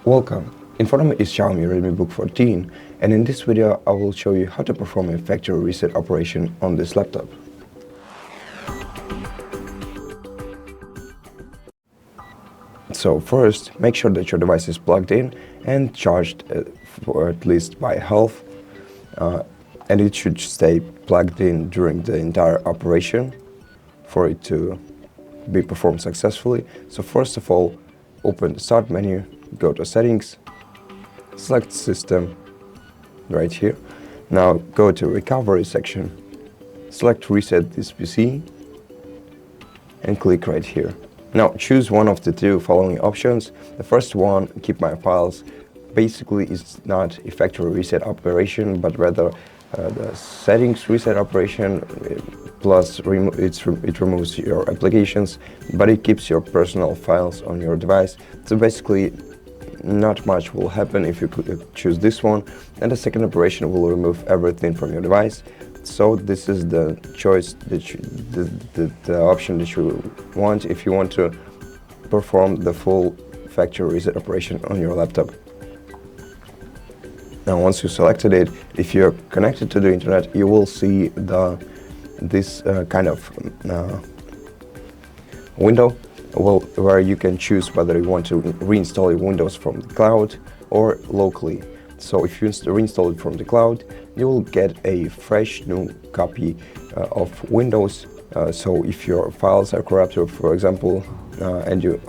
Welcome! In front of me is Xiaomi RedmiBook 14, and in this video I will show you how to perform a factory reset operation on this laptop. So first, make sure that your device is plugged in and charged for at least by half, and it should stay plugged in during the entire operation for it to be performed successfully. So first of all, open the Start menu, go to Settings, select System right here. Now go to Recovery section, select Reset this PC and click right here. Now choose one of the two following options. The first one, Keep My Files, basically is not a factory reset operation, but rather the settings reset operation, plus it removes your applications, but it keeps your personal files on your device. So basically not much will happen if you choose this one, and the second operation will remove everything from your device. So this is the choice that the option that you want if you want to perform the full factory reset operation on your laptop. Now once you selected it, if you're connected to the internet, you will see this kind of window where you can choose whether you want to reinstall your Windows from the cloud or locally. So if you reinstall it from the cloud, you will get a fresh new copy of Windows. So if your files are corrupted, for example, and you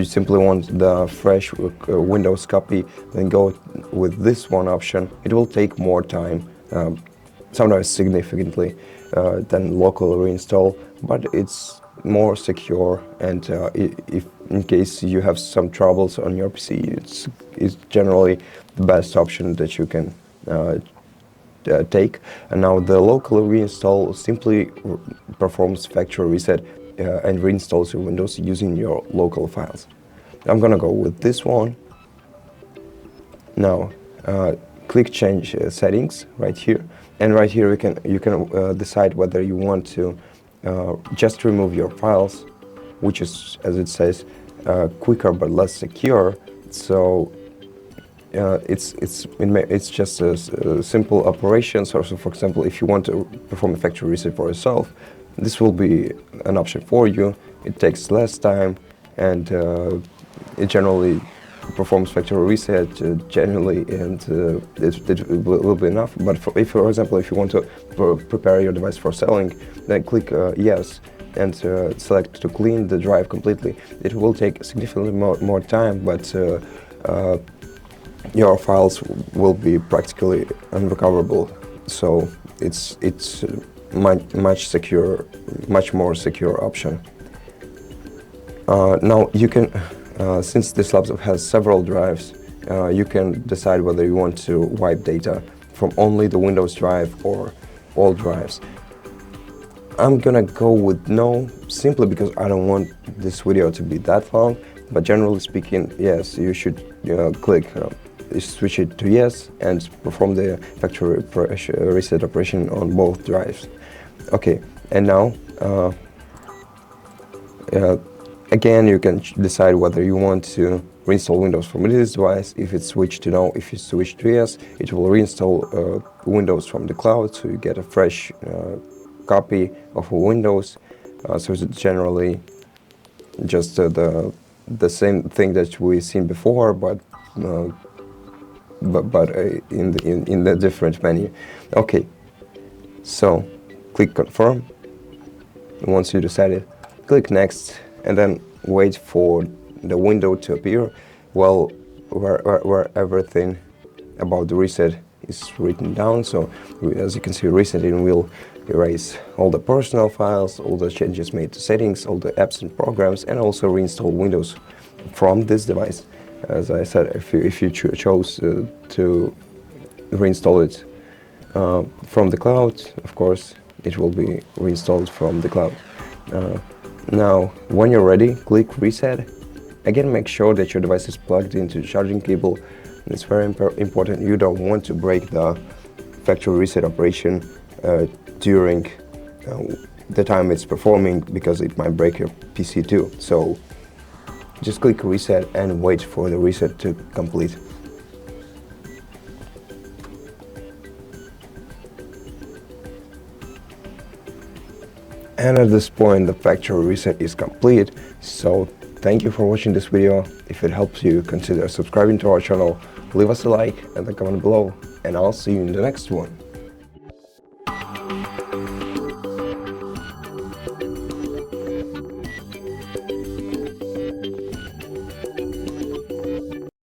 simply want the fresh Windows copy, then go with this one option. It will take more time, sometimes significantly, than local reinstall, but it's more secure, and if in case you have some troubles on your PC, it's generally the best option that you can take. And now the local reinstall simply performs factory reset and reinstalls your Windows using your local files. I'm gonna go with this one. Now click Change Settings right here, and right here you can decide whether you want to just remove your files, which is, as it says, quicker but less secure. So it's just a simple operation. So for example, if you want to perform a factory reset for yourself, this will be an option for you. It takes less time, and it generally performs factory reset generally, and it will be enough. But for example, if you want to prepare your device for selling, then click Yes and select to clean the drive completely. It will take significantly more time, but your files will be practically unrecoverable. So it's much more secure option. Now you can, since this laptop has several drives, you can decide whether you want to wipe data from only the Windows drive or all drives. I'm gonna go with no, simply because I don't want this video to be that long, but generally speaking, yes, you should click switch it to yes and perform the factory reset operation on both drives. Okay, and now again, you can decide whether you want to reinstall Windows from this device. If it's switched to no, if you switch to yes, it will reinstall Windows from the cloud, so you get a fresh copy of Windows. So it's generally just the same thing that we've seen before, but in the different menu. Okay, so click Confirm. Once you decided, click Next, and then wait for the window to appear, well, where everything about the reset is written down. So as you can see, resetting will erase all the personal files, all the changes made to settings, all the absent programs, and also reinstall Windows from this device. As I said, if you chose to reinstall it from the cloud, of course, it will be reinstalled from the cloud. Now, when you're ready, click Reset. Again, make sure that your device is plugged into the charging cable. It's very important. You don't want to break the factory reset operation during the time it's performing, because it might break your PC too. So just click reset and wait for the reset to complete. And at this point the factory reset is complete. So thank you for watching this video. If it helps you, consider subscribing to our channel, leave us a like and a comment below, and I'll see you in the next one.